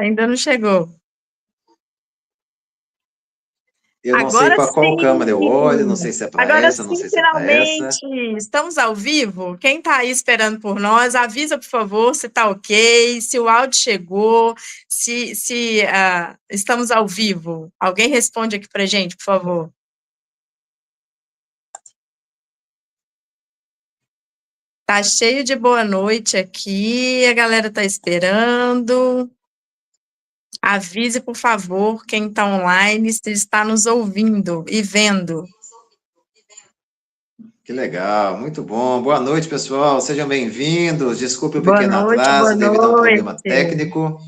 Ainda não chegou. Eu não sei Agora para qual sim! câmera eu olho, não sei se é para Agora essa, não sim, sei se é para essa. finalmente! Estamos ao vivo? Quem está aí esperando por nós, avisa, por favor, se está ok, se o áudio chegou, se estamos ao vivo. Alguém responde aqui para gente, por favor. Tá cheio de boa noite aqui, a galera está esperando. Avise, por favor, quem está online, se está nos ouvindo e vendo. Que legal, muito bom. Boa noite, pessoal. Sejam bem-vindos. Desculpe o Boa pequeno noite, atraso boa devido a um problema noite. técnico.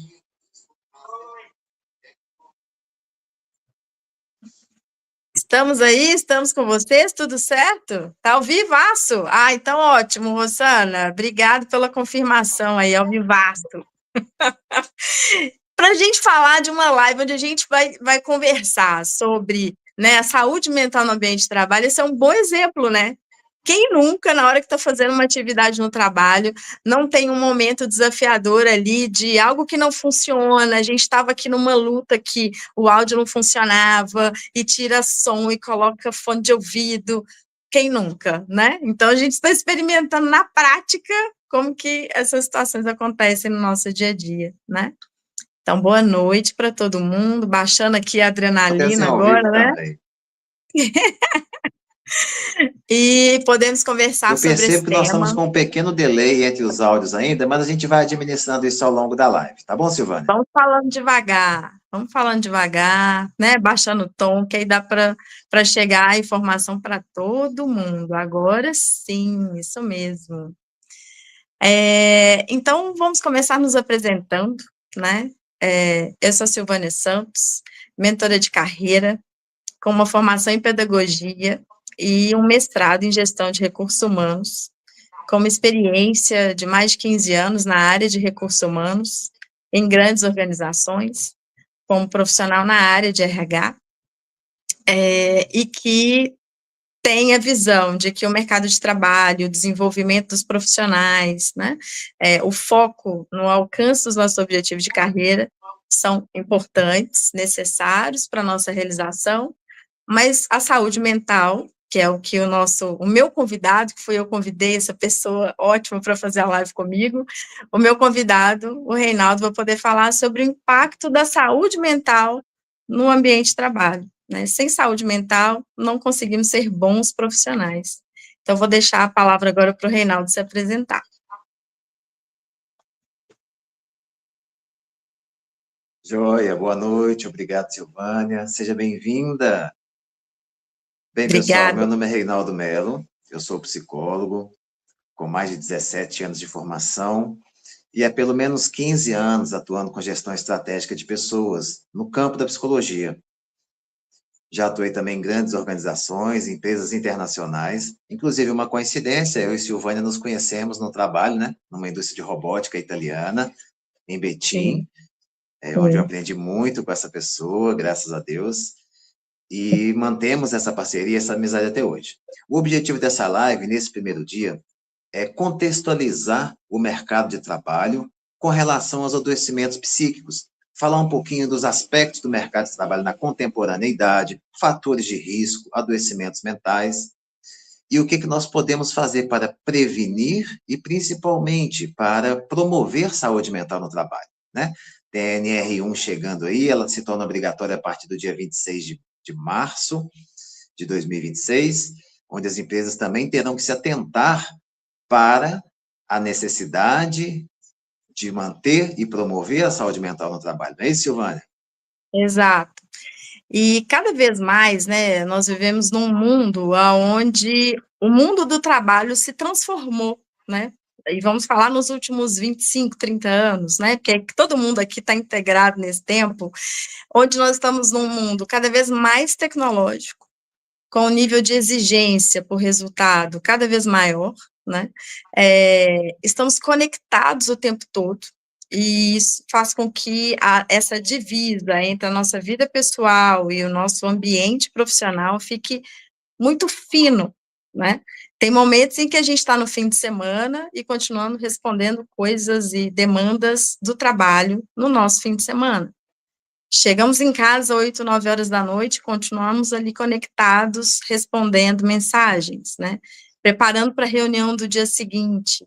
Estamos aí, estamos com vocês, tudo certo? Tá ao vivaço? Ah, então ótimo, Rosana. Obrigado pela confirmação aí, ao vivaço. Para a gente falar de uma live onde a gente vai conversar sobre, né, a saúde mental no ambiente de trabalho, esse é um bom exemplo, né? Quem nunca, na hora que está fazendo uma atividade no trabalho, não tem um momento desafiador ali de algo que não funciona, a gente estava aqui numa luta que o áudio não funcionava, e tira som e coloca fone de ouvido, quem nunca, né? Então, a gente está experimentando na prática como que essas situações acontecem no nosso dia a dia, né? Então, boa noite para todo mundo, baixando aqui a adrenalina Acontecem ao agora, vivo né? também. E podemos conversar Eu sobre esse percebo que nós estamos tema. com um pequeno delay entre os áudios ainda, mas a gente vai administrando isso ao longo da live. Tá bom, Silvânia? Vamos falando devagar, né? Baixando o tom, que aí dá para chegar a informação para todo mundo. Agora sim, isso mesmo. Então, vamos começar nos apresentando, né? Eu sou a Silvânia Santos, mentora de carreira, com uma formação em pedagogia e um mestrado em gestão de recursos humanos, com uma experiência de mais de 15 anos na área de recursos humanos, em grandes organizações, como profissional na área de RH, e que tem a visão de que o mercado de trabalho, o desenvolvimento dos profissionais, né, o foco no alcance dos nossos objetivos de carreira são importantes, necessários para a nossa realização, mas a saúde mental, que é o que o meu convidado, que foi eu convidei essa pessoa ótima para fazer a live comigo, o meu convidado, o Reinaldo, vai poder falar sobre o impacto da saúde mental no ambiente de trabalho, né? Sem saúde mental, não conseguimos ser bons profissionais. Então, vou deixar a palavra agora para o Reinaldo se apresentar. Joia, boa noite, obrigado, Silvânia. Seja bem-vinda. Bem, pessoal, meu Obrigada. nome é Reinaldo Melo, eu sou psicólogo, com mais de 17 anos de formação, e há pelo menos 15 anos atuando com gestão estratégica de pessoas no campo da psicologia. Já atuei também em grandes organizações, empresas internacionais, inclusive uma coincidência, eu e Silvânia nos conhecemos no trabalho, né, numa indústria de robótica italiana, em Betim, onde eu aprendi muito com essa pessoa, graças a Deus, e mantemos essa parceria, essa amizade até hoje. O objetivo dessa live, nesse primeiro dia, é contextualizar o mercado de trabalho com relação aos adoecimentos psíquicos, falar um pouquinho dos aspectos do mercado de trabalho na contemporaneidade, fatores de risco, adoecimentos mentais, e o que nós podemos fazer para prevenir e, principalmente, para promover saúde mental no trabalho, né? TNR1 chegando aí, ela se torna obrigatória a partir do dia 26 de março de 2026, onde as empresas também terão que se atentar para a necessidade de manter e promover a saúde mental no trabalho. Não é isso, Silvânia? Exato. E cada vez mais, né, nós vivemos num mundo onde o mundo do trabalho se transformou, né? E vamos falar nos últimos 25, 30 anos, né? Porque todo mundo aqui está integrado nesse tempo, onde nós estamos num mundo cada vez mais tecnológico, com um nível de exigência por resultado cada vez maior, né? Estamos conectados o tempo todo, e isso faz com que essa divisa entre a nossa vida pessoal e o nosso ambiente profissional fique muito fino, né? Tem momentos em que a gente está no fim de semana e continuamos respondendo coisas e demandas do trabalho no nosso fim de semana. Chegamos em casa 8, 9 horas da noite, continuamos ali conectados, respondendo mensagens, né? Preparando para a reunião do dia seguinte.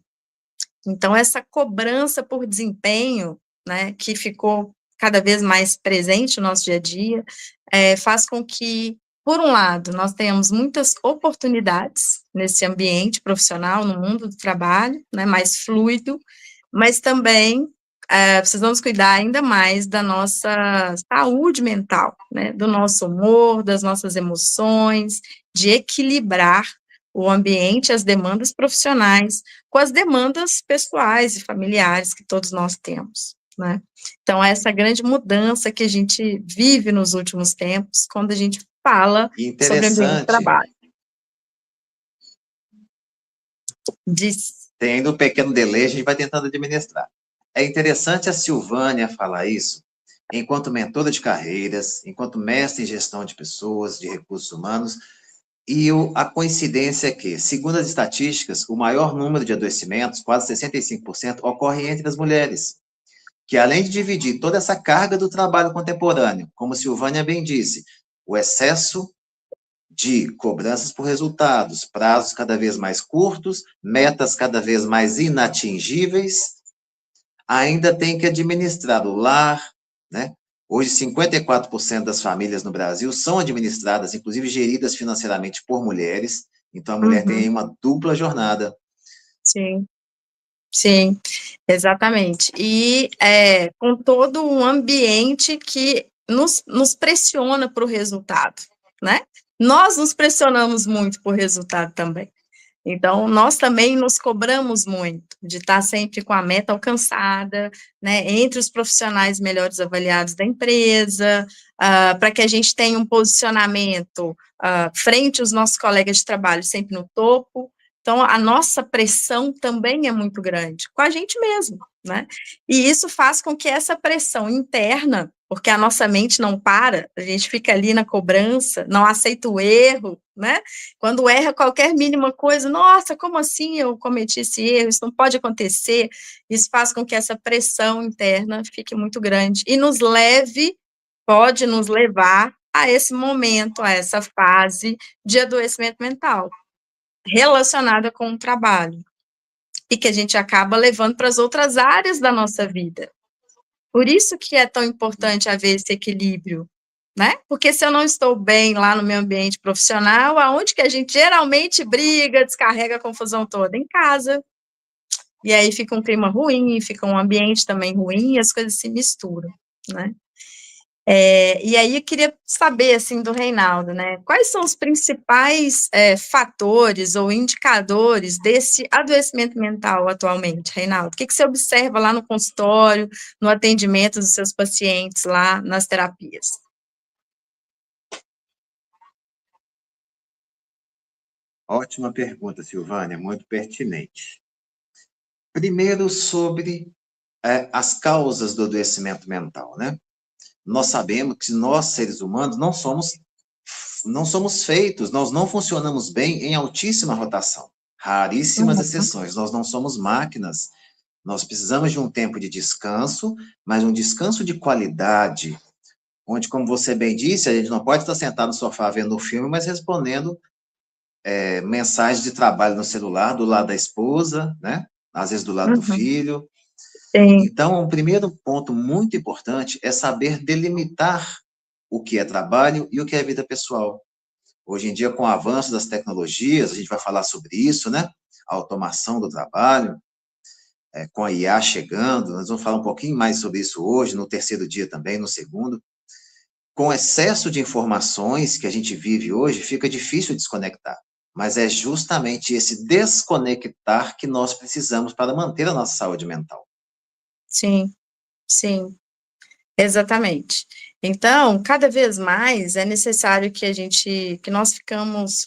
Então, essa cobrança por desempenho, né, que ficou cada vez mais presente no nosso dia a dia, faz com que, por um lado, nós tenhamos muitas oportunidades nesse ambiente profissional, no mundo do trabalho, né, mais fluido, mas também precisamos cuidar ainda mais da nossa saúde mental, né, do nosso humor, das nossas emoções, de equilibrar o ambiente, as demandas profissionais, com as demandas pessoais e familiares que todos nós temos, né? Então, essa grande mudança que a gente vive nos últimos tempos, quando a gente fala sobre ambiente de Interessante. trabalho. Tendo um pequeno delay, a gente vai tentando administrar. É interessante a Silvânia falar isso, enquanto mentora de carreiras, enquanto mestre em gestão de pessoas, de recursos humanos, e a coincidência é que, segundo as estatísticas, o maior número de adoecimentos, quase 65%, ocorre entre as mulheres, que além de dividir toda essa carga do trabalho contemporâneo, como Silvânia bem disse, o excesso de cobranças por resultados, prazos cada vez mais curtos, metas cada vez mais inatingíveis, ainda tem que administrar o lar, né? Hoje, 54% das famílias no Brasil são administradas, inclusive geridas financeiramente por mulheres, então a mulher tem aí uma dupla jornada. Sim, sim, exatamente. E com todo um ambiente que nos pressiona para o resultado, né? Nós nos pressionamos muito por resultado também. Então, nós também nos cobramos muito de estar sempre com a meta alcançada, né, entre os profissionais melhores avaliados da empresa, para que a gente tenha um posicionamento frente aos nossos colegas de trabalho sempre no topo. Então, a nossa pressão também é muito grande, com a gente mesmo, né? E isso faz com que essa pressão interna, porque a nossa mente não para, a gente fica ali na cobrança, não aceita o erro, né? Quando erra qualquer mínima coisa, nossa, como assim eu cometi esse erro? Isso não pode acontecer. Isso faz com que essa pressão interna fique muito grande e pode nos levar a esse momento, a essa fase de adoecimento mental relacionada com o trabalho e que a gente acaba levando para as outras áreas da nossa vida. Por isso que é tão importante haver esse equilíbrio, né? Porque se eu não estou bem lá no meu ambiente profissional, aonde que a gente geralmente briga, descarrega a confusão toda? Em casa. E aí fica um clima ruim, fica um ambiente também ruim, e as coisas se misturam, né? E aí eu queria saber, assim, do Reinaldo, né, quais são os principais fatores ou indicadores desse adoecimento mental atualmente, Reinaldo? O que você observa lá no consultório, no atendimento dos seus pacientes lá nas terapias? Ótima pergunta, Silvânia, muito pertinente. Primeiro, sobre as causas do adoecimento mental, né? Nós sabemos que nós, seres humanos, não somos feitos, nós não funcionamos bem em altíssima rotação. Raríssimas exceções, nós não somos máquinas. Nós precisamos de um tempo de descanso, mas um descanso de qualidade, onde, como você bem disse, a gente não pode estar sentado no sofá vendo um filme, mas respondendo mensagens de trabalho no celular, do lado da esposa, né? Às vezes do lado do filho. Sim. Então, um primeiro ponto muito importante é saber delimitar o que é trabalho e o que é vida pessoal. Hoje em dia, com o avanço das tecnologias, a gente vai falar sobre isso, né? A automação do trabalho, com a IA chegando, nós vamos falar um pouquinho mais sobre isso hoje, no terceiro dia também, no segundo. Com o excesso de informações que a gente vive hoje, fica difícil desconectar. Mas é justamente esse desconectar que nós precisamos para manter a nossa saúde mental. Sim, sim, exatamente. Então, cada vez mais é necessário que nós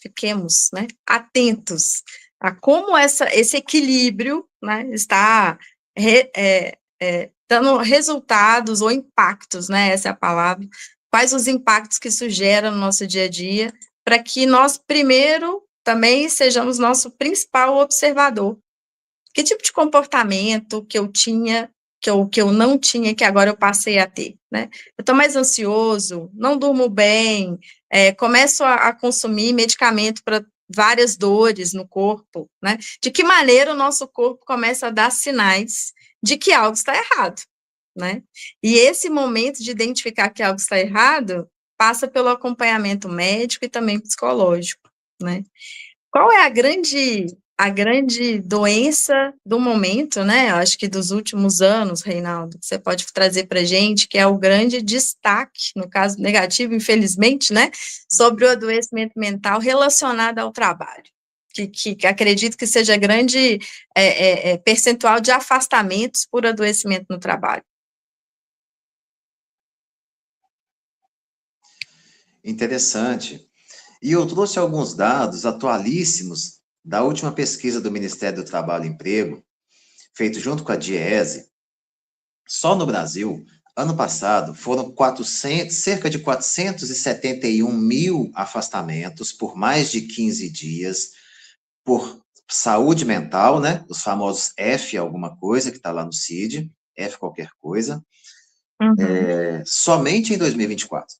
fiquemos, né, atentos a como esse equilíbrio, né, está dando resultados ou impactos, né, essa é a palavra, quais os impactos que isso gera no nosso dia a dia, para que nós, primeiro, também sejamos nosso principal observador. Que tipo de comportamento que eu tinha, que eu não tinha, que agora eu passei a ter, né? Eu estou mais ansioso, não durmo bem, começo a consumir medicamento para várias dores no corpo, né? De que maneira o nosso corpo começa a dar sinais de que algo está errado, né? E esse momento de identificar que algo está errado passa pelo acompanhamento médico e também psicológico, né? Qual é a grande doença do momento, né? Eu acho que dos últimos anos, Reinaldo, você pode trazer para a gente, que é o grande destaque, no caso negativo, infelizmente, né? Sobre o adoecimento mental relacionado ao trabalho. Que acredito que seja grande percentual de afastamentos por adoecimento no trabalho. Interessante. E eu trouxe alguns dados atualíssimos da última pesquisa do Ministério do Trabalho e Emprego, feito junto com a DIEESE. Só no Brasil, ano passado, foram cerca de 471 mil afastamentos por mais de 15 dias, por saúde mental, né? Os famosos F alguma coisa, que está lá no CID, F qualquer coisa, somente em 2024.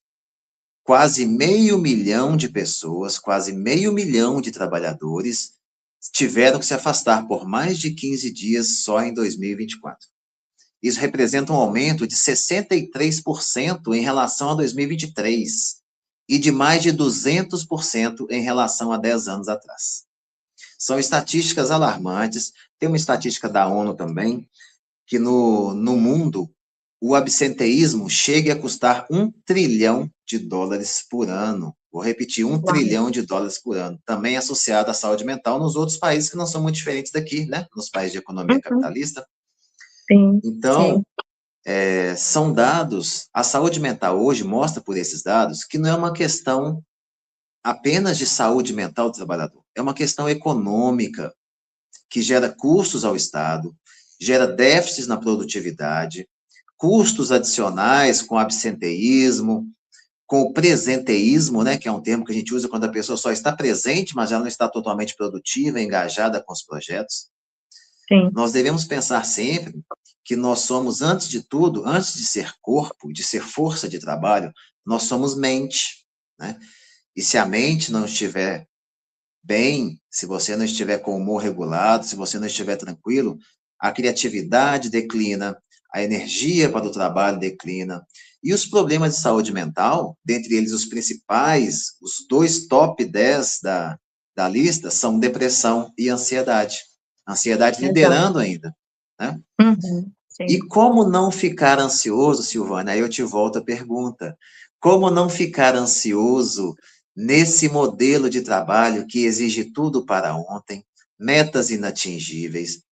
Quase 500 mil de pessoas, quase 500 mil de trabalhadores tiveram que se afastar por mais de 15 dias só em 2024. Isso representa um aumento de 63% em relação a 2023 e de mais de 200% em relação a 10 anos atrás. São estatísticas alarmantes. Tem uma estatística da ONU também, que no mundo o absenteísmo chega a custar $1 trilhão por ano. Vou repetir, $1 trilhão por ano. Também associado à saúde mental nos outros países que não são muito diferentes daqui, né? Nos países de economia capitalista. Sim, então, sim. São dados, a saúde mental hoje mostra por esses dados que não é uma questão apenas de saúde mental do trabalhador, é uma questão econômica que gera custos ao Estado, gera déficits na produtividade, custos adicionais com absenteísmo, com o presenteísmo, né, que é um termo que a gente usa quando a pessoa só está presente, mas já não está totalmente produtiva, engajada com os projetos. Sim. Nós devemos pensar sempre que nós somos, antes de tudo, antes de ser corpo, de ser força de trabalho, nós somos mente, né? E se a mente não estiver bem, se você não estiver com o humor regulado, se você não estiver tranquilo, a criatividade declina, a energia para o trabalho declina. E os problemas de saúde mental, dentre eles os principais, os 2 top 10 da lista, são depressão e ansiedade. Ansiedade Exato. liderando ainda, né? E Sim. como não ficar ansioso, Silvana? Aí eu te volto a pergunta. Como não ficar ansioso nesse modelo de trabalho que exige tudo para ontem, metas inatingíveis?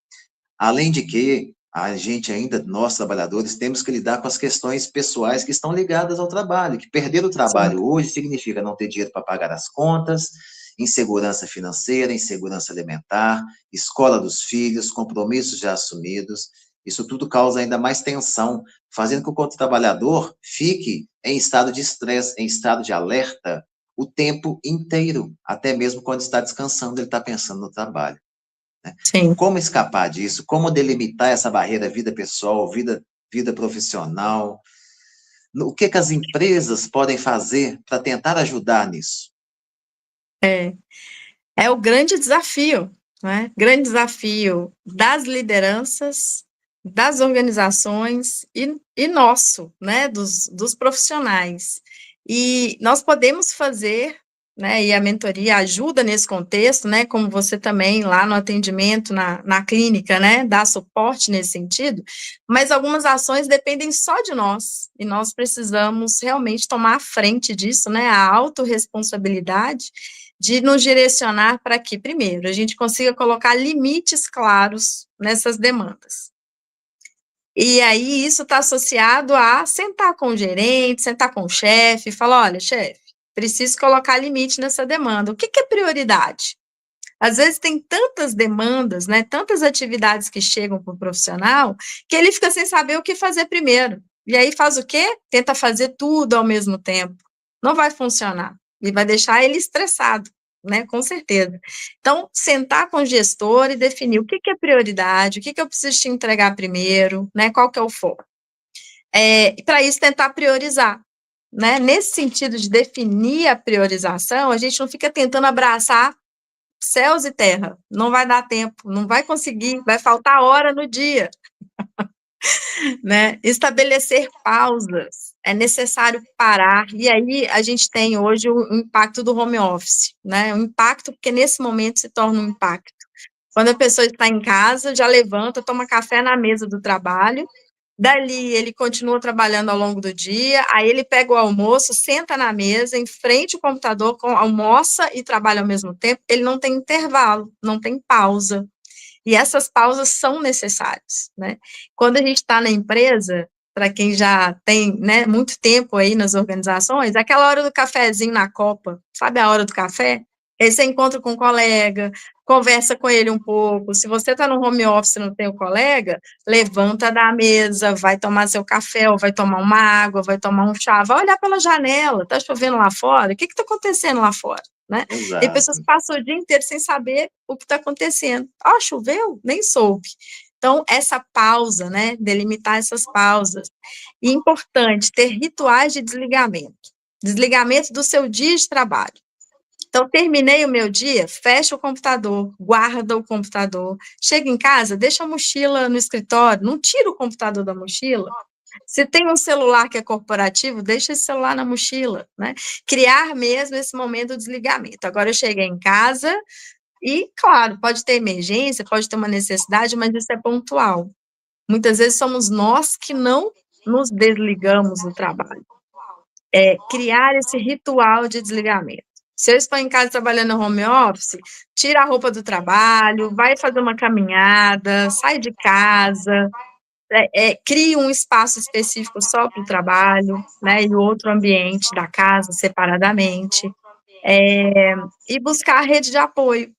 Além de que a gente ainda, nós trabalhadores, temos que lidar com as questões pessoais que estão ligadas ao trabalho, que perder o trabalho hoje significa não ter dinheiro para pagar as contas, insegurança financeira, insegurança alimentar, escola dos filhos, compromissos já assumidos. Isso tudo causa ainda mais tensão, fazendo com que o trabalhador fique em estado de estresse, em estado de alerta, o tempo inteiro, até mesmo quando está descansando, ele está pensando no trabalho. Sim. Como escapar disso? Como delimitar essa barreira vida pessoal, vida profissional? O que as empresas podem fazer para tentar ajudar nisso? É o grande desafio, né? Grande desafio das lideranças, das organizações e nosso, né? Dos profissionais. E nós podemos fazer, né? E a mentoria ajuda nesse contexto, né? Como você também lá no atendimento, na clínica, né? Dá suporte nesse sentido, mas algumas ações dependem só de nós, e nós precisamos realmente tomar a frente disso, né? A autorresponsabilidade de nos direcionar para que, primeiro, a gente consiga colocar limites claros nessas demandas. E aí, isso está associado a sentar com o gerente, sentar com o chefe, e falar, olha, chefe, preciso colocar limite nessa demanda. O que é prioridade? Às vezes tem tantas demandas, né, tantas atividades que chegam para o profissional, que ele fica sem saber o que fazer primeiro. E aí faz o quê? Tenta fazer tudo ao mesmo tempo. Não vai funcionar. E vai deixar ele estressado, né? Com certeza. Então, sentar com o gestor e definir o que que é prioridade, o que que eu preciso te entregar primeiro, né? Qual que é o foco? Para isso, tentar priorizar, né? Nesse sentido de definir a priorização, a gente não fica tentando abraçar céus e terra, não vai dar tempo, não vai conseguir, vai faltar hora no dia, né? Estabelecer pausas, é necessário parar, e aí a gente tem hoje o impacto do home office, né? O impacto, porque nesse momento se torna um impacto. Quando a pessoa está em casa, já levanta, toma café na mesa do trabalho, dali ele continua trabalhando ao longo do dia, aí ele pega o almoço, senta na mesa, em frente ao computador, almoça e trabalha ao mesmo tempo, ele não tem intervalo, não tem pausa. E essas pausas são necessárias, né? Quando a gente está na empresa, para quem já tem, né, muito tempo aí nas organizações, aquela hora do cafezinho na copa, sabe a hora do café? Aí você encontra com um colega, conversa com ele um pouco. Se você está no home office e não tem o colega, levanta da mesa, vai tomar seu café, ou vai tomar uma água, vai tomar um chá, vai olhar pela janela, está chovendo lá fora? O que está acontecendo lá fora? Né? Tem pessoas que Exato. passam o dia inteiro sem saber o que está acontecendo. Ah, choveu? Nem soube. Então, essa pausa, né, delimitar essas pausas. E importante, ter rituais de desligamento. Desligamento do seu dia de trabalho. Então, terminei o meu dia, fecha o computador, guarda o computador. Chega em casa, deixa a mochila no escritório, não tira o computador da mochila. Se tem um celular que é corporativo, deixa esse celular na mochila, né? Criar mesmo esse momento do desligamento. Agora eu cheguei em casa e, claro, pode ter emergência, pode ter uma necessidade, mas isso é pontual. Muitas vezes somos nós que não nos desligamos do trabalho. Criar esse ritual de desligamento. Se eu estou em casa trabalhando no home office, tira a roupa do trabalho, vai fazer uma caminhada, sai de casa, crie um espaço específico só para o trabalho, né, e o outro ambiente da casa separadamente, e buscar a rede de apoio,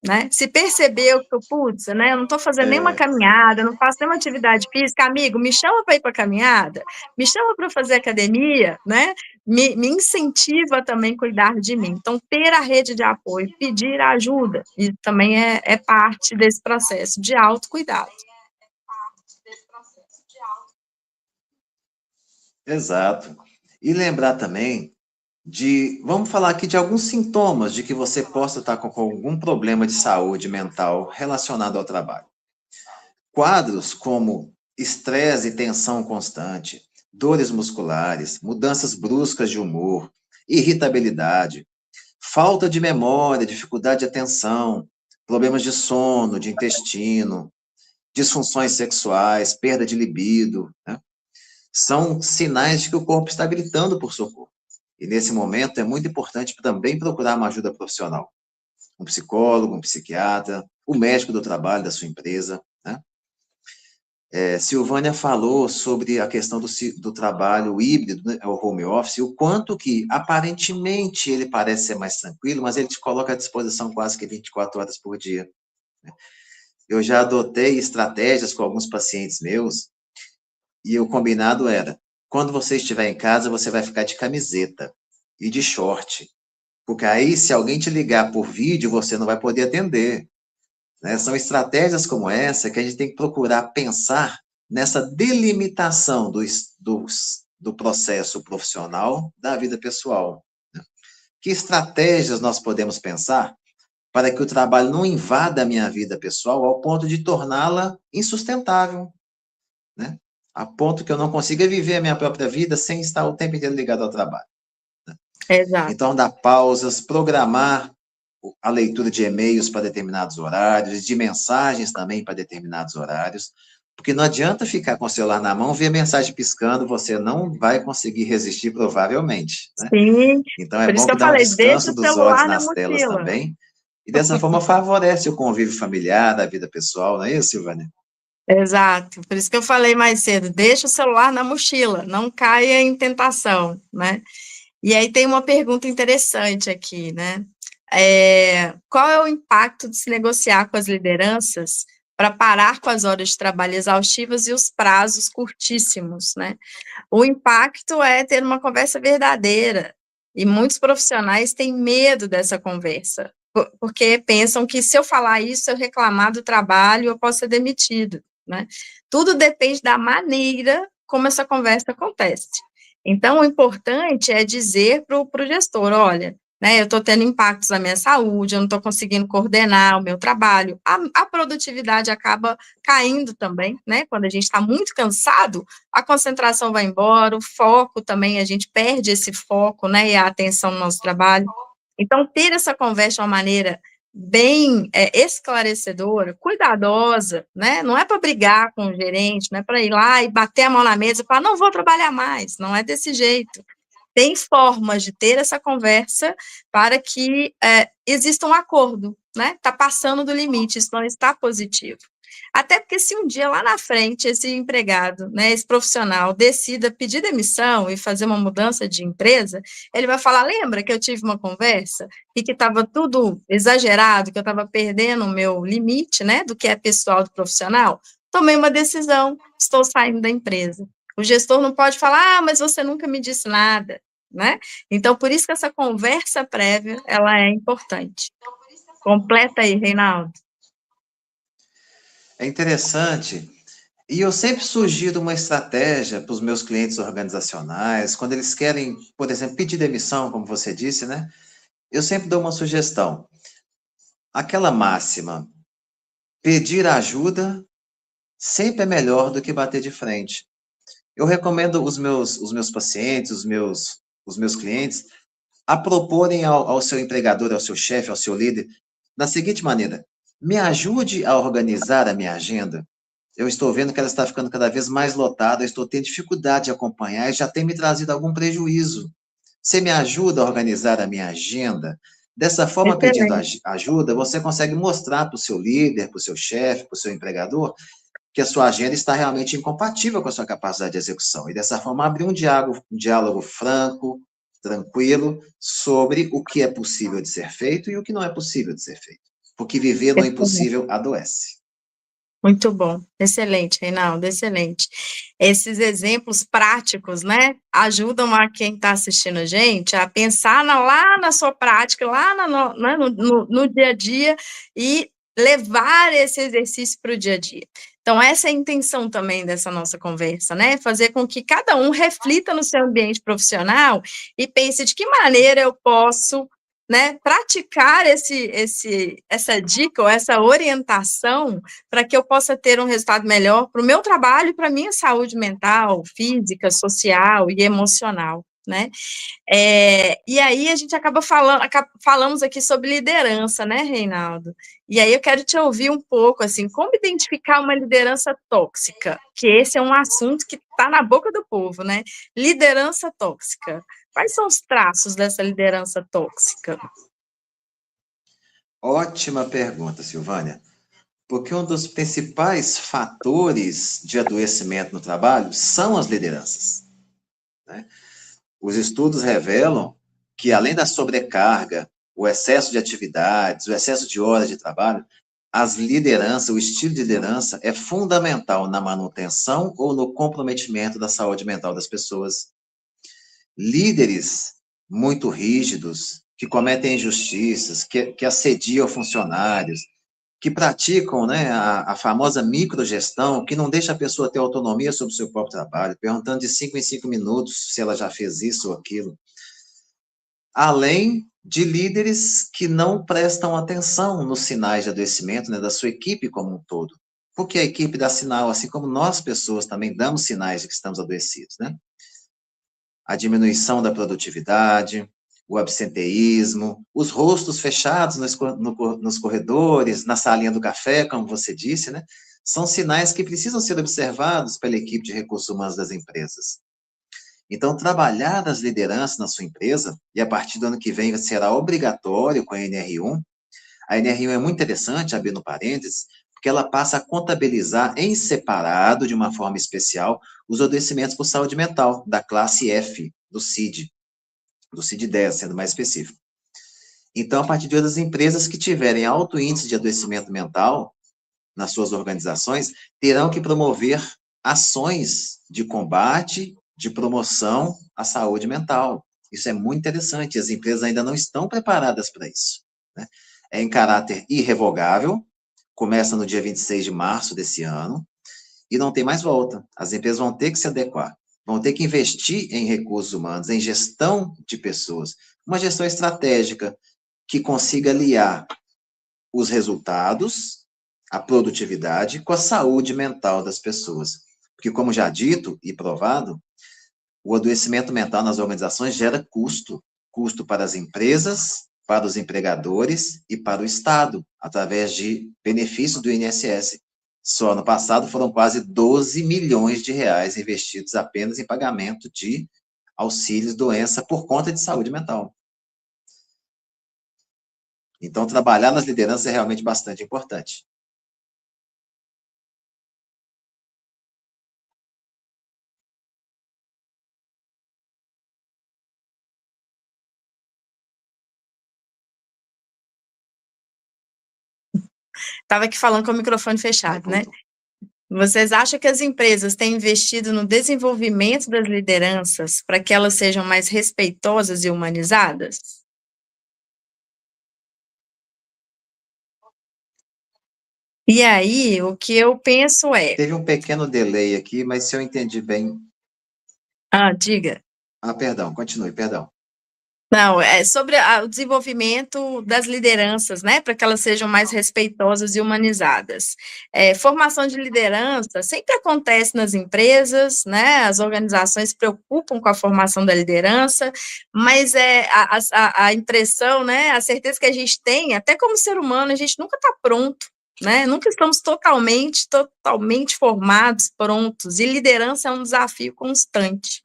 né? Se percebeu que, putz, né, eu não estou fazendo nenhuma É, caminhada, não faço nenhuma atividade física, amigo, me chama para ir para a caminhada, me chama para fazer academia, né? Me incentiva também a cuidar de mim. Então, ter a rede de apoio, pedir ajuda, isso também é parte desse processo de autocuidado. exato. E lembrar também vamos falar aqui de alguns sintomas de que você possa estar com algum problema de saúde mental relacionado ao trabalho. Quadros como estresse e tensão constante, dores musculares, mudanças bruscas de humor, irritabilidade, falta de memória, dificuldade de atenção, problemas de sono, de intestino, disfunções sexuais, perda de libido, né? São sinais de que o corpo está gritando por socorro. E nesse momento é muito importante também procurar uma ajuda profissional. Um psicólogo, um psiquiatra, o médico do trabalho da sua empresa, né? Silvânia falou sobre a questão do trabalho híbrido, né, o home office, o quanto que, aparentemente, ele parece ser mais tranquilo, mas ele te coloca à disposição quase que 24 horas por dia. Eu já adotei estratégias com alguns pacientes meus, e o combinado era, quando você estiver em casa, você vai ficar de camiseta e de short, porque aí, se alguém te ligar por vídeo, você não vai poder atender. Né? São estratégias como essa que a gente tem que procurar pensar nessa delimitação do processo profissional da vida pessoal. Né? Que estratégias nós podemos pensar para que o trabalho não invada a minha vida pessoal ao ponto de torná-la insustentável, né? A ponto que eu não consiga viver a minha própria vida sem estar o tempo inteiro ligado ao trabalho. Exato. Então, dar pausas, programar a leitura de e-mails para determinados horários, de mensagens também para determinados horários, porque não adianta ficar com o celular na mão, ver a mensagem piscando, você não vai conseguir resistir provavelmente, né? Sim, Então é por isso bom que que eu dá um falei, deixa descanso o dos olhos celular na nas telas mochila. também, e dessa forma favorece o convívio familiar, da vida pessoal, não é isso, Silvânia? Exato, por isso que eu falei mais cedo, deixa o celular na mochila, não caia em tentação, né? E aí tem uma pergunta interessante aqui, né? Qual é o impacto de se negociar com as lideranças para parar com as horas de trabalho exaustivas e os prazos curtíssimos, né? O impacto é ter uma conversa verdadeira, E muitos profissionais têm medo dessa conversa, porque pensam que se eu falar isso, se eu reclamar do trabalho, eu posso ser demitido, né? Tudo depende da maneira como essa conversa acontece. Então, o importante é dizer para o gestor, olha, né, eu estou tendo impactos na minha saúde, eu não estou conseguindo coordenar o meu trabalho, a produtividade acaba caindo também, né, quando a gente está muito cansado, a concentração vai embora, o foco também, a gente perde esse foco, né, e a atenção no nosso trabalho. Então, ter essa conversa de uma maneira bem esclarecedora, cuidadosa, né, não é para brigar com o gerente, não é para ir lá e bater a mão na mesa e falar, não vou trabalhar mais, não é desse jeito. Tem formas de ter essa conversa para que exista um acordo, né, está passando do limite, isso não está positivo. Até porque se um dia lá na frente esse empregado, né, esse profissional decida pedir demissão e fazer uma mudança de empresa, ele vai falar, lembra que eu tive uma conversa e que estava tudo exagerado, que eu estava perdendo o meu limite, né, do que é pessoal do profissional? Tomei uma decisão, estou saindo da empresa. O gestor não pode falar, mas você nunca me disse nada, né? Então, por isso que essa conversa prévia, ela é importante. Completa aí, Reinaldo. É interessante. E eu sempre sugiro uma estratégia para os meus clientes organizacionais, quando eles querem, por exemplo, pedir demissão, como você disse, né? Eu sempre dou uma sugestão. Aquela máxima, pedir ajuda sempre é melhor do que bater de frente. Eu recomendo os meus pacientes, os meus clientes, a proporem ao seu empregador, ao seu chefe, ao seu líder, da seguinte maneira: me ajude a organizar a minha agenda. Eu estou vendo que ela está ficando cada vez mais lotada, eu estou tendo dificuldade de acompanhar e já tem me trazido algum prejuízo. Você me ajuda a organizar a minha agenda? Dessa forma, pedindo Excelente. ajuda, você consegue mostrar para o seu líder, para o seu chefe, para o seu empregador, que a sua agenda está realmente incompatível com a sua capacidade de execução. E dessa forma, abrir um diálogo franco, tranquilo, sobre o que é possível de ser feito e o que não é possível de ser feito. Porque viver no Excelente. impossível adoece. Muito bom, excelente, Reinaldo, excelente. Esses exemplos práticos, né, ajudam a quem está assistindo a gente a pensar lá na sua prática, lá né, no dia a dia e levar esse exercício para o dia a dia. Então, essa é a intenção também dessa nossa conversa, né, fazer com que cada um reflita no seu ambiente profissional e pense de que maneira eu posso, né, praticar essa dica ou essa orientação para que eu possa ter um resultado melhor para o meu trabalho e para a minha saúde mental, física, social e emocional, né? E aí a gente falamos aqui sobre liderança, né, Reinaldo? E aí eu quero te ouvir um pouco, assim, como identificar uma liderança tóxica, que esse é um assunto que está na boca do povo, né? Liderança tóxica. Quais são os traços dessa liderança tóxica? Ótima pergunta, Silvânia. Porque um dos principais fatores de adoecimento no trabalho são as lideranças, né? Os estudos revelam que, além da sobrecarga, o excesso de atividades, o excesso de horas de trabalho, as lideranças, o estilo de liderança é fundamental na manutenção ou no comprometimento da saúde mental das pessoas. Líderes muito rígidos, que cometem injustiças, que assediam funcionários, que praticam, né, a famosa microgestão, que não deixa a pessoa ter autonomia sobre o seu próprio trabalho, perguntando de 5 em 5 minutos se ela já fez isso ou aquilo. Além de líderes que não prestam atenção nos sinais de adoecimento, né, da sua equipe como um todo. Porque a equipe dá sinal, assim como nós, pessoas, também damos sinais de que estamos adoecidos, né? A diminuição da produtividade, o absenteísmo, os rostos fechados nos corredores, na salinha do café, como você disse, né? São sinais que precisam ser observados pela equipe de recursos humanos das empresas. Então, trabalhar as lideranças na sua empresa, e a partir do ano que vem será obrigatório com a NR1. A NR1 é muito interessante, abrindo parênteses, porque ela passa a contabilizar em separado, de uma forma especial, os adoecimentos por saúde mental, da classe F, do CID-10, sendo mais específico. Então, a partir de hoje, as empresas que tiverem alto índice de adoecimento mental nas suas organizações terão que promover ações de combate, de promoção à saúde mental. Isso é muito interessante, as empresas ainda não estão preparadas para isso, né? É em caráter irrevogável, começa no dia 26 de março desse ano, e não tem mais volta. As empresas vão ter que se adequar, vão ter que investir em recursos humanos, em gestão de pessoas, uma gestão estratégica que consiga aliar os resultados, a produtividade, com a saúde mental das pessoas. Porque, como já dito e provado, o adoecimento mental nas organizações gera custo, custo para as empresas, para os empregadores e para o Estado, através de benefícios do INSS. Só no passado foram quase 12 milhões de reais investidos apenas em pagamento de auxílios doença por conta de saúde mental. Então, trabalhar nas lideranças é realmente bastante importante. Estava aqui falando com o microfone fechado, né? Vocês acham que as empresas têm investido no desenvolvimento das lideranças para que elas sejam mais respeitosas e humanizadas? E aí, o que eu penso é... Teve um pequeno delay aqui, mas se eu entendi bem... diga. Perdão, continue, perdão. Não, é sobre o desenvolvimento das lideranças, né, para que elas sejam mais respeitosas e humanizadas. Formação de liderança sempre acontece nas empresas, né, as organizações se preocupam com a formação da liderança, mas a impressão, né, a certeza que a gente tem, até como ser humano, a gente nunca está pronto, né, nunca estamos totalmente formados, prontos, e liderança é um desafio constante.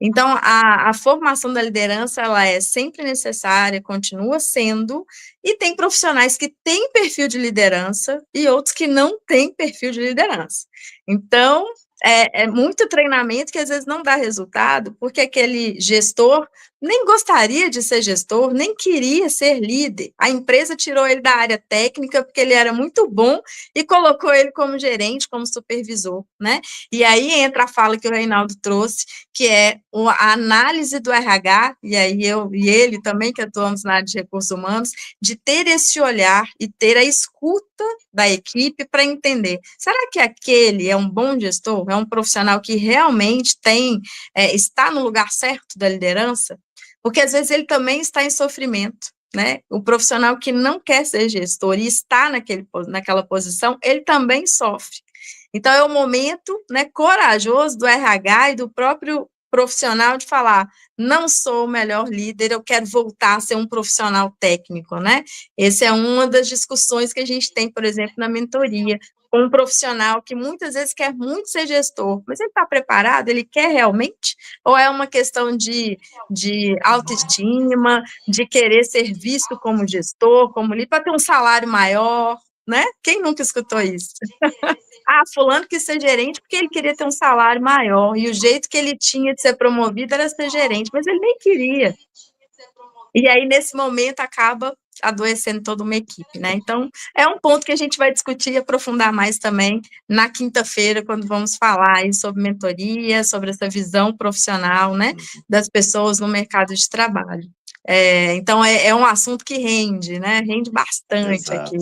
Então, a formação da liderança, ela é sempre necessária, continua sendo, e tem profissionais que têm perfil de liderança e outros que não têm perfil de liderança. Então, é muito treinamento que às vezes não dá resultado, porque aquele gestor nem gostaria de ser gestor, nem queria ser líder. A empresa tirou ele da área técnica porque ele era muito bom e colocou ele como gerente, como supervisor, né? E aí entra a fala que o Reinaldo trouxe, que é a análise do RH, e aí eu e ele também, que atuamos na área de recursos humanos, de ter esse olhar e ter a escuta da equipe para entender, será que aquele é um bom gestor? É um profissional que realmente está no lugar certo da liderança? Porque às vezes ele também está em sofrimento, né? O profissional que não quer ser gestor e está naquela posição, ele também sofre. Então, é o momento, né, corajoso do RH e do próprio profissional de falar, não sou o melhor líder, eu quero voltar a ser um profissional técnico, né? Essa é uma das discussões que a gente tem, por exemplo, na mentoria, com um profissional que muitas vezes quer muito ser gestor, mas ele está preparado, ele quer realmente? Ou é uma questão de autoestima, de querer ser visto como gestor, como líder, para ter um salário maior, né? Quem nunca escutou isso? Fulano quis ser gerente porque ele queria ter um salário maior, e o jeito que ele tinha de ser promovido era ser gerente, mas ele nem queria. E aí, nesse momento, acaba adoecendo toda uma equipe, né? Então, é um ponto que a gente vai discutir e aprofundar mais também na quinta-feira, quando vamos falar aí sobre mentoria, sobre essa visão profissional, né, das pessoas no mercado de trabalho. Então, é um assunto que rende, né? Rende bastante aqui.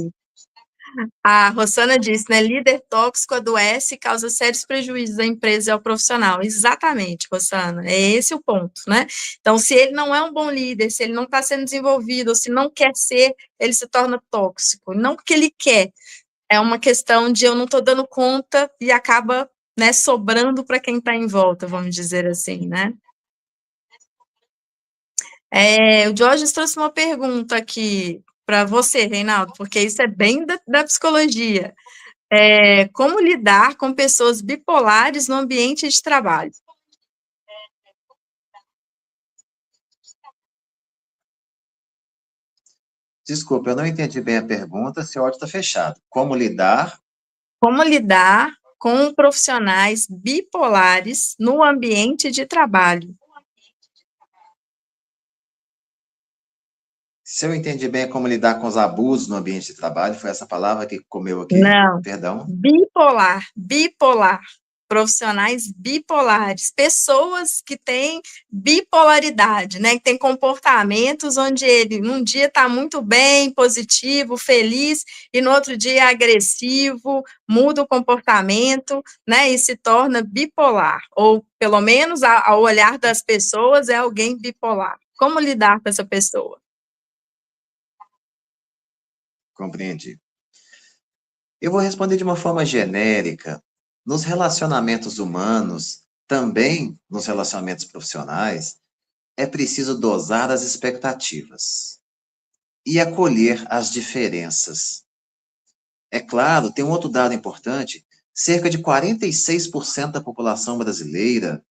A Rosana disse, né, líder tóxico adoece e causa sérios prejuízos à empresa e ao profissional. Exatamente, Rosana, é esse o ponto, né? Então, se ele não é um bom líder, se ele não está sendo desenvolvido, ou se não quer ser, ele se torna tóxico. Não porque ele quer, é uma questão de eu não estou dando conta e acaba, né, sobrando para quem está em volta, vamos dizer assim, né? O Jorge trouxe uma pergunta aqui para você, Reinaldo, porque isso é bem da psicologia. Como lidar com pessoas bipolares no ambiente de trabalho? Desculpa, eu não entendi bem a pergunta, seu áudio está fechado. Como lidar? Como lidar com profissionais bipolares no ambiente de trabalho? Se eu entendi bem, é como lidar com os abusos no ambiente de trabalho, foi essa palavra que comeu aqui? Não. Perdão. Bipolar. profissionais bipolares, pessoas que têm bipolaridade, né, que têm comportamentos onde ele, num dia está muito bem, positivo, feliz, e no outro dia é agressivo, muda o comportamento, né, e se torna bipolar, ou pelo menos ao olhar das pessoas é alguém bipolar. Como lidar com essa pessoa? Compreendi. Eu vou responder de uma forma genérica. Nos relacionamentos humanos, também nos relacionamentos profissionais, é preciso dosar as expectativas e acolher as diferenças. É claro, tem um outro dado importante: cerca de 46% da população brasileira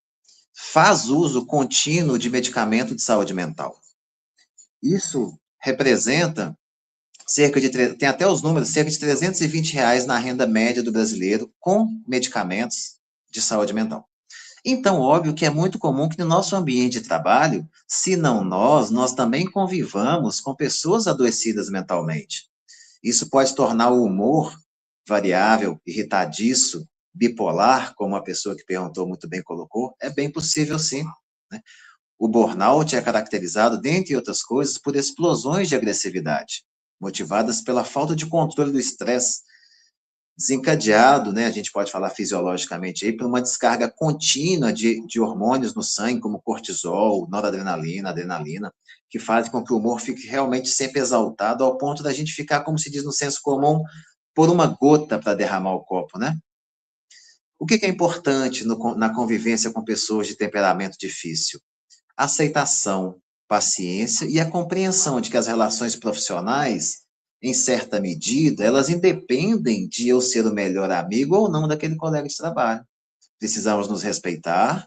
faz uso contínuo de medicamento de saúde mental. Isso representa tem até os números, cerca de R$ 320 na renda média do brasileiro com medicamentos de saúde mental. Então, óbvio que é muito comum que no nosso ambiente de trabalho, se não nós também convivamos com pessoas adoecidas mentalmente. Isso pode tornar o humor variável, irritadiço, bipolar, como a pessoa que perguntou muito bem colocou, é bem possível sim, né? O burnout é caracterizado, dentre outras coisas, por explosões de agressividade, motivadas pela falta de controle do estresse, desencadeado, né, a gente pode falar fisiologicamente aí, por uma descarga contínua de hormônios no sangue, como cortisol, noradrenalina, adrenalina, que fazem com que o humor fique realmente sempre exaltado, ao ponto da gente ficar, como se diz no senso comum, por uma gota para derramar o copo, né? O que é importante na convivência com pessoas de temperamento difícil? Aceitação, paciência e a compreensão de que as relações profissionais, em certa medida, elas independem de eu ser o melhor amigo ou não daquele colega de trabalho. Precisamos nos respeitar,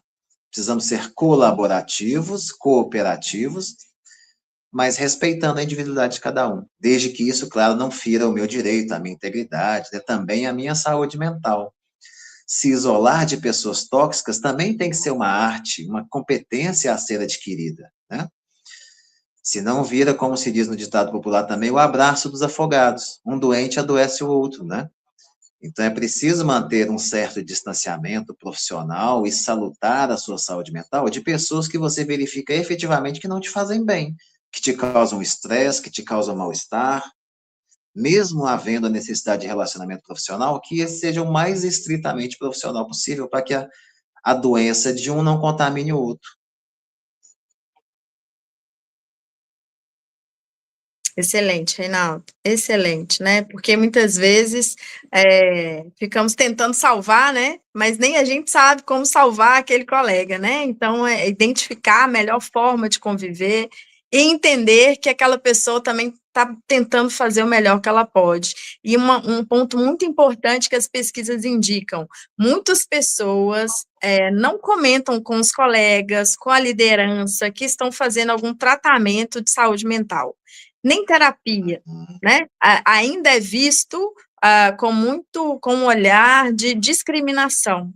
precisamos ser colaborativos, cooperativos, mas respeitando a individualidade de cada um, desde que isso, claro, não fira o meu direito, a minha integridade, né, também a minha saúde mental. Se isolar de pessoas tóxicas também tem que ser uma arte, uma competência a ser adquirida, né? Se não vira, como se diz no ditado popular também, o abraço dos afogados. Um doente adoece o outro, né? Então é preciso manter um certo distanciamento profissional e salutar a sua saúde mental de pessoas que você verifica efetivamente que não te fazem bem, que te causam estresse, que te causam mal-estar, mesmo havendo a necessidade de relacionamento profissional, que esse seja o mais estritamente profissional possível, para que a doença de um não contamine o outro. Excelente, Reinaldo, excelente, né? Porque muitas vezes ficamos tentando salvar, né? Mas nem a gente sabe como salvar aquele colega, né? Então, é identificar a melhor forma de conviver e entender que aquela pessoa também está tentando fazer o melhor que ela pode. E um ponto muito importante que as pesquisas indicam: muitas pessoas não comentam com os colegas, com a liderança, que estão fazendo algum tratamento de saúde mental, nem terapia, né? Ainda é visto com um olhar de discriminação.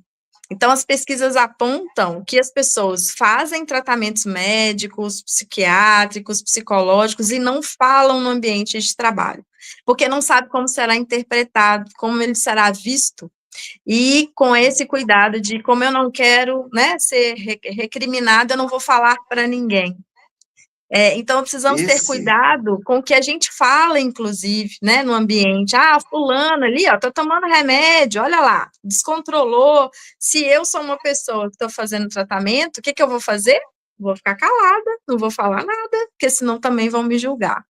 Então, as pesquisas apontam que as pessoas fazem tratamentos médicos, psiquiátricos, psicológicos e não falam no ambiente de trabalho, porque não sabe como será interpretado, como ele será visto, e com esse cuidado de, como eu não quero, né, ser recriminada, eu não vou falar para ninguém. Então, precisamos ter cuidado com o que a gente fala, inclusive, né, no ambiente. Ah, fulano ali, ó, tá tomando remédio, olha lá, descontrolou. Se eu sou uma pessoa que estou fazendo tratamento, o que eu vou fazer? Vou ficar calada, não vou falar nada, porque senão também vão me julgar.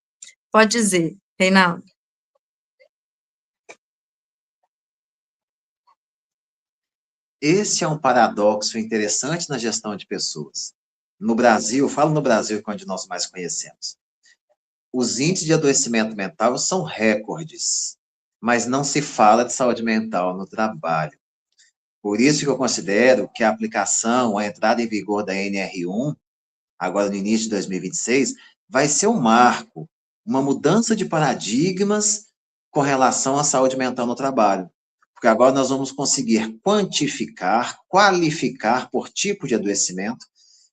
Pode dizer, Reinaldo. Esse é um paradoxo interessante na gestão de pessoas. No Brasil, falo no Brasil, que é onde nós mais conhecemos, os índices de adoecimento mental são recordes, mas não se fala de saúde mental no trabalho. Por isso que eu considero que a aplicação, a entrada em vigor da NR1, agora no início de 2026, vai ser um marco, uma mudança de paradigmas com relação à saúde mental no trabalho. Porque agora nós vamos conseguir quantificar, qualificar por tipo de adoecimento,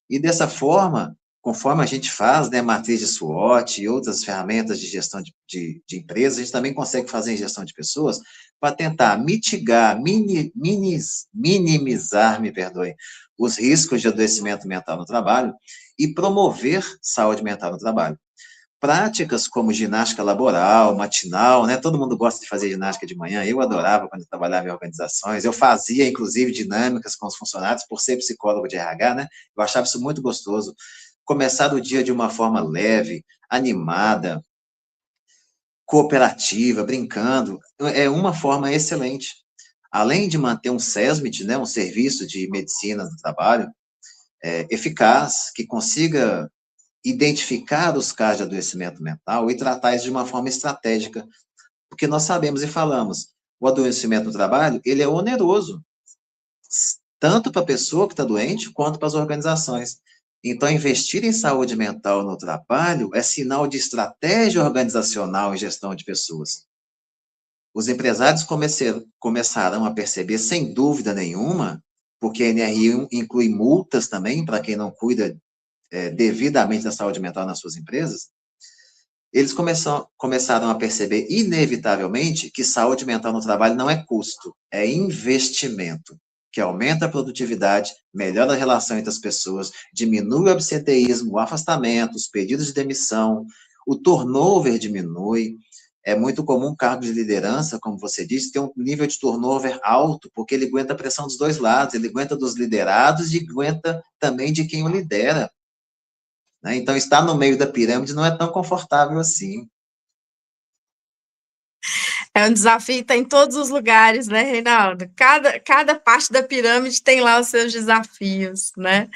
e dessa forma conforme a gente faz, né, matriz de SWOT e outras ferramentas de gestão de empresas, a gente também consegue fazer em gestão de pessoas para tentar mitigar, minimizar, me perdoem, os riscos de adoecimento mental no trabalho e promover saúde mental no trabalho. Práticas como ginástica laboral, matinal, né? Todo mundo gosta de fazer ginástica de manhã. Eu adorava quando eu trabalhava em organizações. Eu fazia, inclusive, dinâmicas com os funcionários, por ser psicólogo de RH, né? Eu achava isso muito gostoso. Começar o dia de uma forma leve, animada, cooperativa, brincando, é uma forma excelente. Além de manter um SESMIT, né? Um serviço de medicina do trabalho, eficaz, que consiga identificar os casos de adoecimento mental e tratar isso de uma forma estratégica, porque nós sabemos e falamos, o adoecimento no trabalho, ele é oneroso, tanto para a pessoa que está doente, quanto para as organizações. Então, investir em saúde mental no trabalho é sinal de estratégia organizacional e gestão de pessoas. Os empresários começarão a perceber, sem dúvida nenhuma, porque a NR1 inclui multas também para quem não cuida devidamente da saúde mental nas suas empresas, eles começaram a perceber, inevitavelmente, que saúde mental no trabalho não é custo, é investimento, que aumenta a produtividade, melhora a relação entre as pessoas, diminui o absenteísmo, o afastamento, os pedidos de demissão, o turnover diminui. É muito comum cargos de liderança, como você disse, ter um nível de turnover alto, porque ele aguenta a pressão dos dois lados, ele aguenta dos liderados e aguenta também de quem o lidera. Né? Então, estar no meio da pirâmide não é tão confortável assim. É um desafio, está em todos os lugares, né, Reinaldo? Cada parte da pirâmide tem lá os seus desafios, né?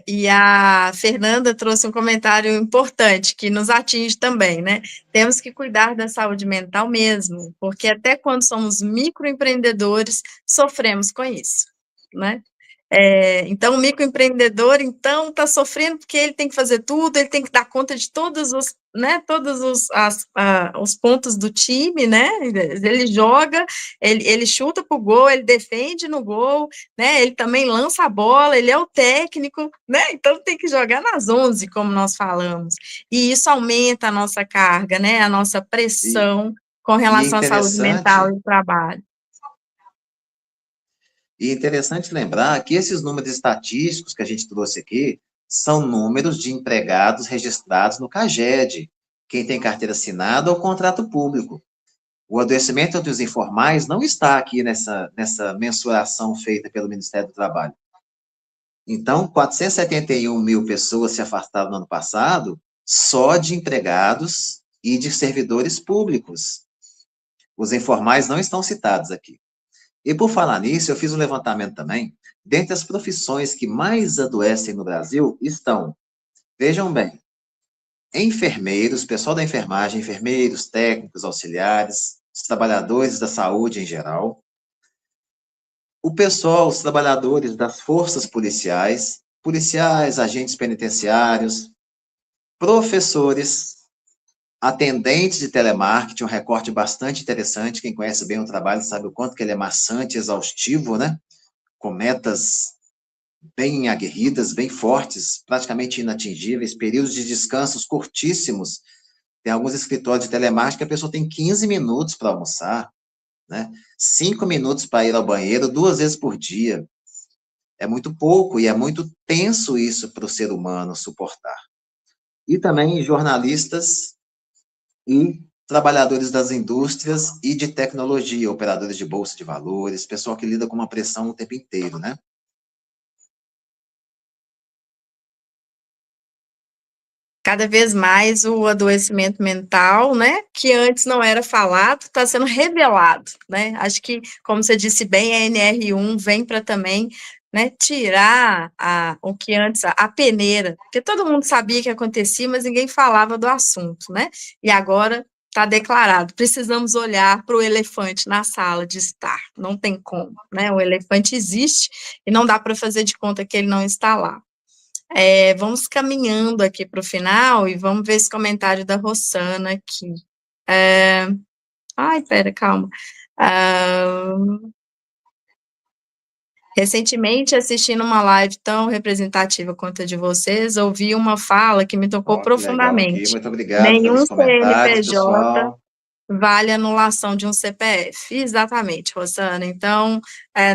E a Fernanda trouxe um comentário importante que nos atinge também, né? Temos que cuidar da saúde mental mesmo, porque até quando somos microempreendedores, sofremos com isso, né? Então, o microempreendedor, então, está sofrendo porque ele tem que fazer tudo, ele tem que dar conta de todos os, né, os pontos do time, né, ele joga, ele chuta para o gol, ele defende no gol, né, ele também lança a bola, ele é o técnico, né, então tem que jogar nas 11, como nós falamos, e isso aumenta a nossa carga, né, a nossa E, pressão com e é relação à saúde mental interessante, e trabalho. lembrar que esses números estatísticos que a gente trouxe aqui são números de empregados registrados no CAGED, quem tem carteira assinada ou contrato público. O adoecimento entre os informais não está aqui nessa mensuração feita pelo Ministério do Trabalho. Então, 471 mil pessoas se afastaram no ano passado só de empregados e de servidores públicos. Os informais não estão citados aqui. E por falar nisso, eu fiz um levantamento também. Dentre as profissões que mais adoecem no Brasil estão, vejam bem, enfermeiros, pessoal da enfermagem, enfermeiros, técnicos, auxiliares, os trabalhadores da saúde em geral, o pessoal, os trabalhadores das forças policiais, agentes penitenciários, professores, atendentes de telemarketing, um recorte bastante interessante. Quem conhece bem o trabalho sabe o quanto que ele é maçante, exaustivo, né? Com metas bem aguerridas, bem fortes, praticamente inatingíveis, períodos de descansos curtíssimos. Tem alguns escritórios de telemarketing que a pessoa tem 15 minutos para almoçar, né? 5 minutos para ir ao banheiro 2 vezes por dia. É muito pouco e é muito tenso isso para o ser humano suportar. E também jornalistas e trabalhadores das indústrias e de tecnologia, operadores de bolsa de valores, pessoal que lida com uma pressão o tempo inteiro, né? Cada vez mais o adoecimento mental, né, que antes não era falado, está sendo revelado, né? Acho que, como você disse bem, a NR1 vem para também, né, tirar o que antes, a peneira, porque todo mundo sabia que acontecia, mas ninguém falava do assunto, né? E agora está declarado, precisamos olhar para o elefante na sala de estar, não tem como, né? O elefante existe e não dá para fazer de conta que ele não está lá. Vamos caminhando aqui para o final e vamos ver esse comentário da Rossana aqui. Ai, pera, calma. Ah, Recentemente, assistindo uma live tão representativa quanto a de vocês, ouvi uma fala que me tocou Ó, que legal aqui. profundamente. Muito obrigado Nenhum pelos comentários, CNPJ pessoal. vale a anulação de um CPF. Exatamente, Rosana. Então,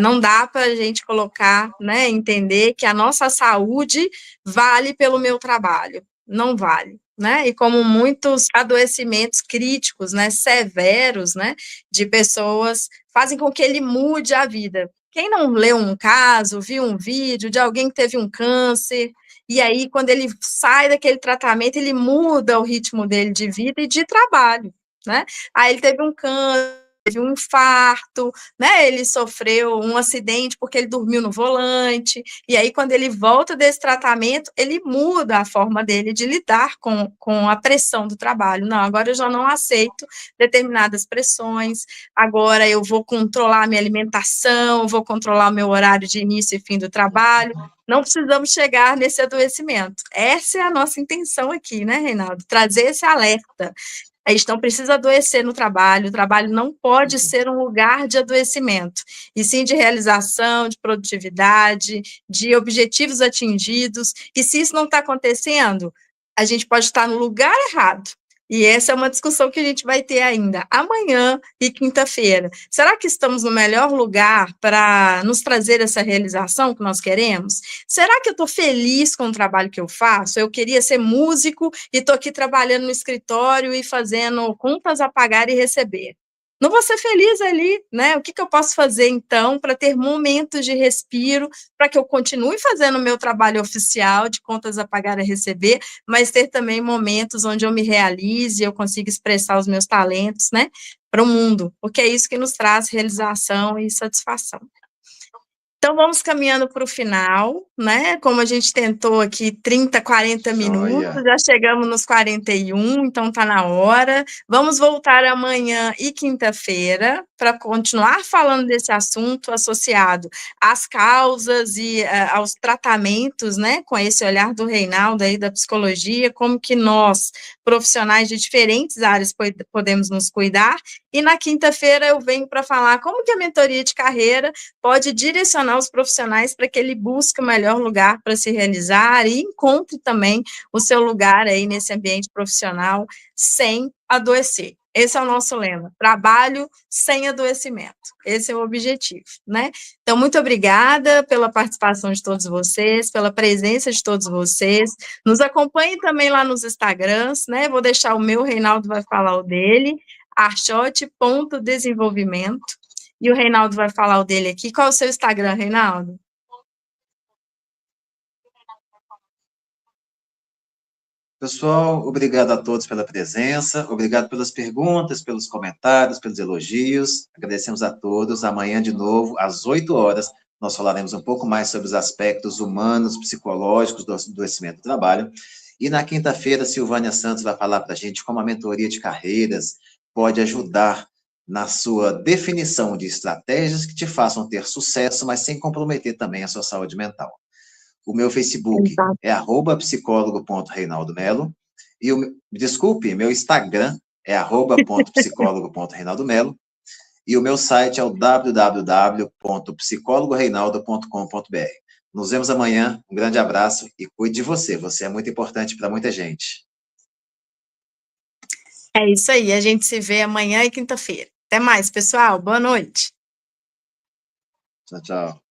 não dá para a gente colocar, né, entender que a nossa saúde vale pelo meu trabalho. Não vale. Né? E como muitos adoecimentos críticos, né, severos, né, de pessoas fazem com que ele mude a vida. Quem não leu um caso, viu um vídeo de alguém que teve um câncer, e aí, quando ele sai daquele tratamento, ele muda o ritmo dele de vida e de trabalho, né? Aí ele teve um câncer, teve um infarto, né? Ele sofreu um acidente porque ele dormiu no volante, e aí, quando ele volta desse tratamento, ele muda a forma dele de lidar com a pressão do trabalho. Não, agora eu já não aceito determinadas pressões, agora eu vou controlar a minha alimentação, vou controlar o meu horário de início e fim do trabalho. Não precisamos chegar nesse adoecimento. Essa é a nossa intenção aqui, né, Reinaldo? Trazer esse alerta. A gente não precisa adoecer no trabalho, o trabalho não pode ser um lugar de adoecimento, e sim de realização, de produtividade, de objetivos atingidos, e se isso não está acontecendo, a gente pode estar no lugar errado, e essa é uma discussão que a gente vai ter ainda amanhã e quinta-feira. Será que estamos no melhor lugar para nos trazer essa realização que nós queremos? Será que eu estou feliz com o trabalho que eu faço? Eu queria ser músico e estou aqui trabalhando no escritório e fazendo contas a pagar e receber. Não vou ser feliz ali, né? O que eu posso fazer, então, para ter momentos de respiro, para que eu continue fazendo o meu trabalho oficial de contas a pagar e receber, mas ter também momentos onde eu me realize, eu consiga expressar os meus talentos, né, para o mundo, porque é isso que nos traz realização e satisfação. Então, vamos caminhando para o final, né? Como a gente tentou aqui 30, 40 minutos, Joia. já chegamos nos 41, então está na hora. Vamos voltar amanhã e quinta-feira para continuar falando desse assunto associado às causas e aos tratamentos, né? Com esse olhar do Reinaldo aí da psicologia, como que nós, profissionais de diferentes áreas, podemos nos cuidar. E na quinta-feira eu venho para falar como que a mentoria de carreira pode direcionar os profissionais para que ele busque o melhor lugar para se realizar e encontre também o seu lugar aí nesse ambiente profissional sem adoecer. Esse é o nosso lema, trabalho sem adoecimento. Esse é o objetivo, né? Então, muito obrigada pela participação de todos vocês, pela presença de todos vocês. Nos acompanhem também lá nos Instagrams, né? Vou deixar o meu, o Reinaldo vai falar o dele, archote.desenvolvimento. E o Reinaldo vai falar o dele aqui. Qual é o seu Instagram, Reinaldo? Pessoal, obrigado a todos pela presença, obrigado pelas perguntas, pelos comentários, pelos elogios. Agradecemos a todos. Amanhã, de novo, às 8 horas, nós falaremos um pouco mais sobre os aspectos humanos, psicológicos do adoecimento do trabalho. E na quinta-feira, Silvânia Santos vai falar para a gente como a mentoria de carreiras pode ajudar na sua definição de estratégias que te façam ter sucesso, mas sem comprometer também a sua saúde mental. O meu Facebook é @psicólogo.reinaldomelo. E meu Instagram é @psicólogo.reinaldomelo. E o meu site é o www.psicologoreinaldo.com.br. Nos vemos amanhã. Um grande abraço e cuide de você. Você é muito importante para muita gente. É isso aí. A gente se vê amanhã e quinta-feira. Até mais, pessoal. Boa noite. Tchau, tchau.